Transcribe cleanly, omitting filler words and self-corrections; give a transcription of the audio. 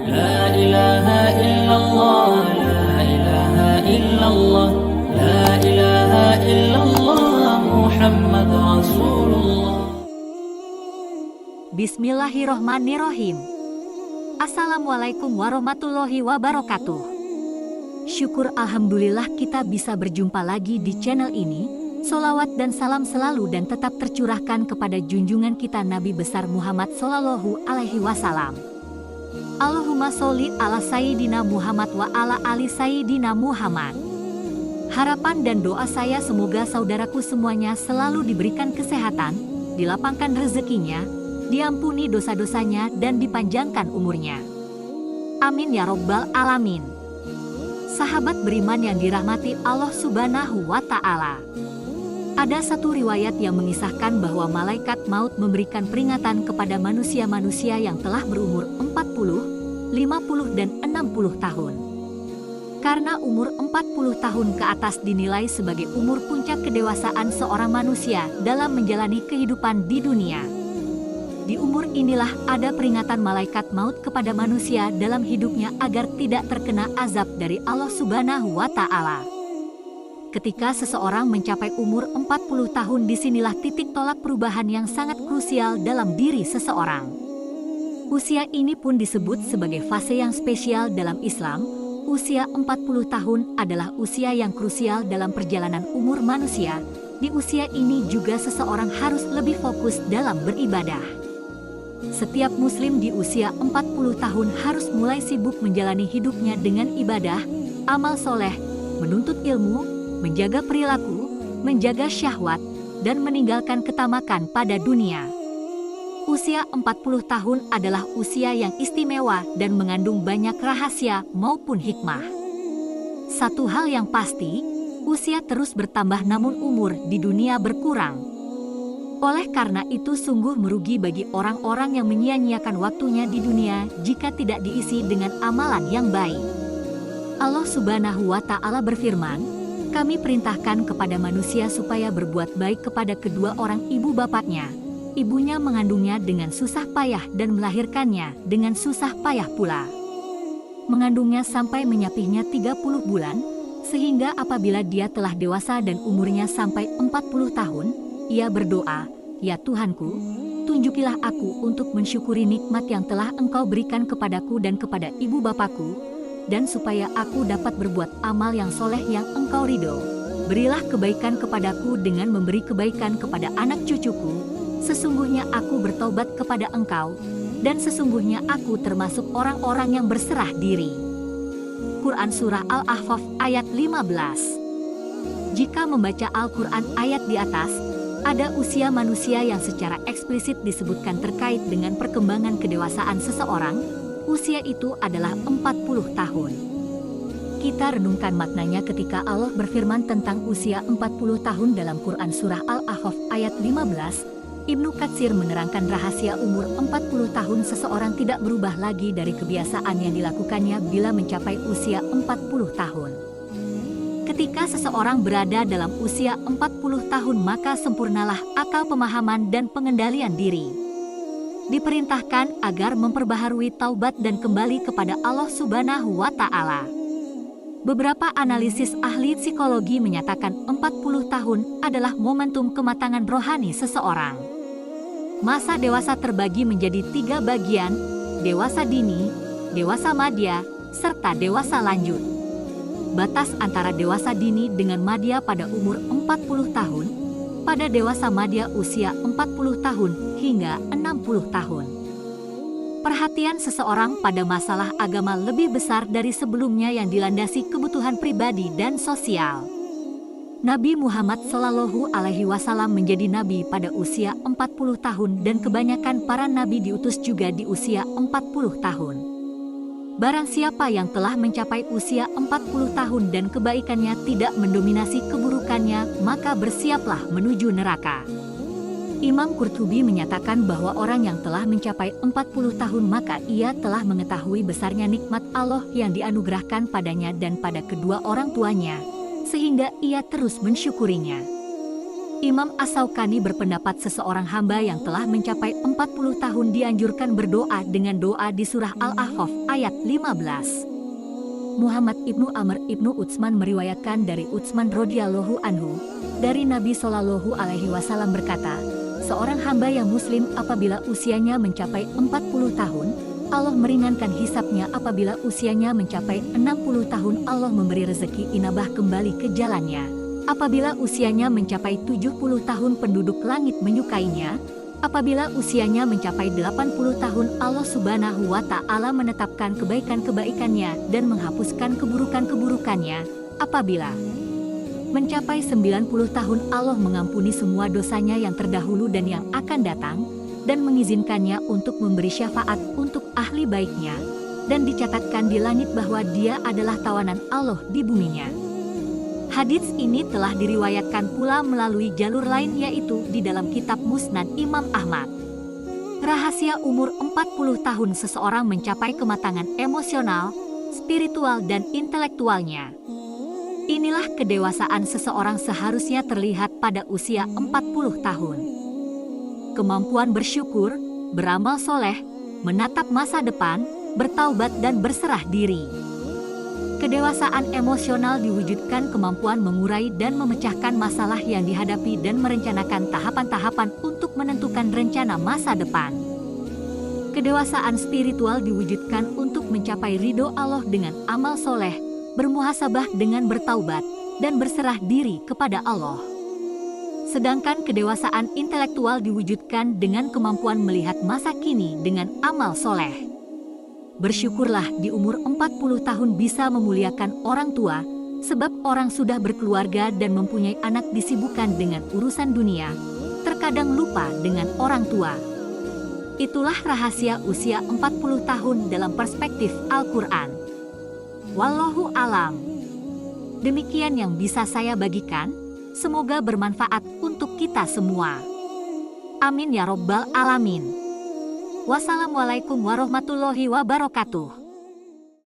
La ilaha illallah, la ilaha illallah, la ilaha illallah, Muhammad Rasulullah. Bismillahirrohmanirrohim. Assalamualaikum warahmatullahi wabarakatuh. Syukur alhamdulillah kita bisa berjumpa lagi di channel ini. Sholawat dan salam selalu dan tetap tercurahkan kepada junjungan kita Nabi besar Muhammad Sallallahu Alaihi Wasallam. Allahumma sholli ala Sayyidina Muhammad wa ala ali Sayyidina Muhammad. Harapan dan doa saya semoga saudaraku semuanya selalu diberikan kesehatan, dilapangkan rezekinya, diampuni dosa-dosanya dan dipanjangkan umurnya. Amin ya robbal alamin. Sahabat beriman yang dirahmati Allah Subhanahu wa Ta'ala. Ada satu riwayat yang mengisahkan bahwa malaikat maut memberikan peringatan kepada manusia-manusia yang telah berumur 40, 50 dan 60 tahun. Karena umur 40 tahun ke atas dinilai sebagai umur puncak kedewasaan seorang manusia dalam menjalani kehidupan di dunia. Di umur inilah ada peringatan malaikat maut kepada manusia dalam hidupnya agar tidak terkena azab dari Allah Subhanahu wa Ta'ala. Ketika seseorang mencapai umur 40 tahun, disinilah titik tolak perubahan yang sangat krusial dalam diri seseorang. Usia ini pun disebut sebagai fase yang spesial dalam Islam. Usia 40 tahun adalah usia yang krusial dalam perjalanan umur manusia. Di usia ini juga seseorang harus lebih fokus dalam beribadah. Setiap muslim di usia 40 tahun harus mulai sibuk menjalani hidupnya dengan ibadah, amal soleh, menuntut ilmu, menjaga perilaku, menjaga syahwat, dan meninggalkan ketamakan pada dunia. Usia 40 tahun adalah usia yang istimewa dan mengandung banyak rahasia maupun hikmah. Satu hal yang pasti, usia terus bertambah namun umur di dunia berkurang. Oleh karena itu sungguh merugi bagi orang-orang yang menyia-nyiakan waktunya di dunia jika tidak diisi dengan amalan yang baik. Allah Subhanahu wa Ta'ala berfirman, "Kami perintahkan kepada manusia supaya berbuat baik kepada kedua orang ibu bapaknya. Ibunya mengandungnya dengan susah payah dan melahirkannya dengan susah payah pula. Mengandungnya sampai menyapihnya 30 bulan, sehingga apabila dia telah dewasa dan umurnya sampai 40 tahun, ia berdoa, 'Ya Tuhanku, tunjukilah aku untuk mensyukuri nikmat yang telah Engkau berikan kepadaku dan kepada ibu bapakku, dan supaya aku dapat berbuat amal yang soleh yang Engkau ridho. Berilah kebaikan kepadaku dengan memberi kebaikan kepada anak cucuku. Sesungguhnya aku bertobat kepada Engkau, dan sesungguhnya aku termasuk orang-orang yang berserah diri.'" Quran Surah Al-Ahqaf ayat 15. Jika membaca Al-Quran ayat di atas, ada usia manusia yang secara eksplisit disebutkan terkait dengan perkembangan kedewasaan seseorang. Usia itu adalah 40 tahun. Kita renungkan maknanya ketika Allah berfirman tentang usia 40 tahun dalam Quran Surah Al-Ahqaf ayat 15. Ibnu Katsir menerangkan rahasia umur 40 tahun seseorang tidak berubah lagi dari kebiasaan yang dilakukannya bila mencapai usia 40 tahun. Ketika seseorang berada dalam usia 40 tahun maka sempurnalah akal, pemahaman dan pengendalian diri. Diperintahkan agar memperbaharui taubat dan kembali kepada Allah Subhanahu wa Ta'ala. Beberapa analisis ahli psikologi menyatakan 40 tahun adalah momentum kematangan rohani seseorang. Masa dewasa terbagi menjadi 3 bagian: dewasa dini, dewasa madya, serta dewasa lanjut. Batas antara dewasa dini dengan madya pada umur 40 tahun, pada dewasa madya usia 40 tahun hingga 60 tahun. Perhatian seseorang pada masalah agama lebih besar dari sebelumnya yang dilandasi kebutuhan pribadi dan sosial. Nabi Muhammad Sallallahu Alaihi Wasallam menjadi nabi pada usia 40 tahun dan kebanyakan para nabi diutus juga di usia 40 tahun. Barang siapa yang telah mencapai usia 40 tahun dan kebaikannya tidak mendominasi keburukannya, maka bersiaplah menuju neraka. Imam Qurtubi menyatakan bahwa orang yang telah mencapai 40 tahun maka ia telah mengetahui besarnya nikmat Allah yang dianugerahkan padanya dan pada kedua orang tuanya, sehingga ia terus mensyukurinya. Imam As-Syaukani berpendapat seseorang hamba yang telah mencapai 40 tahun dianjurkan berdoa dengan doa di surah Al-Ahqaf ayat 15. Muhammad ibnu Amr ibnu Utsman meriwayatkan dari Utsman radhiyallahu anhu, dari Nabi Shallallahu alaihi wasallam berkata, seorang hamba yang muslim apabila usianya mencapai 40 tahun, Allah meringankan hisabnya. Apabila usianya mencapai 60 tahun, Allah memberi rezeki inabah kembali ke jalannya. Apabila usianya mencapai 70 tahun, penduduk langit menyukainya. Apabila usianya mencapai 80 tahun, Allah Subhanahu wa Ta'ala menetapkan kebaikan-kebaikannya dan menghapuskan keburukan-keburukannya. Apabila mencapai 90 tahun, Allah mengampuni semua dosanya yang terdahulu dan yang akan datang, dan mengizinkannya untuk memberi syafaat untuk ahli baiknya, dan dicatatkan di langit bahwa dia adalah tawanan Allah di buminya. Hadits ini telah diriwayatkan pula melalui jalur lain, yaitu di dalam kitab Musnad Imam Ahmad. Rahasia umur 40 tahun seseorang mencapai kematangan emosional, spiritual, dan intelektualnya. Inilah kedewasaan seseorang seharusnya terlihat pada usia 40 tahun. Kemampuan bersyukur, beramal soleh, menatap masa depan, bertaubat dan berserah diri. Kedewasaan emosional diwujudkan kemampuan mengurai dan memecahkan masalah yang dihadapi dan merencanakan tahapan-tahapan untuk menentukan rencana masa depan. Kedewasaan spiritual diwujudkan untuk mencapai ridho Allah dengan amal soleh, bermuhasabah dengan bertaubat, dan berserah diri kepada Allah. Sedangkan kedewasaan intelektual diwujudkan dengan kemampuan melihat masa kini dengan amal soleh. Bersyukurlah di umur 40 tahun bisa memuliakan orang tua, sebab orang sudah berkeluarga dan mempunyai anak disibukkan dengan urusan dunia, terkadang lupa dengan orang tua. Itulah rahasia usia 40 tahun dalam perspektif Al-Quran. Wallahu alam. Demikian yang bisa saya bagikan, semoga bermanfaat untuk kita semua. Amin ya Rabbal Alamin. Wassalamualaikum warahmatullahi wabarakatuh.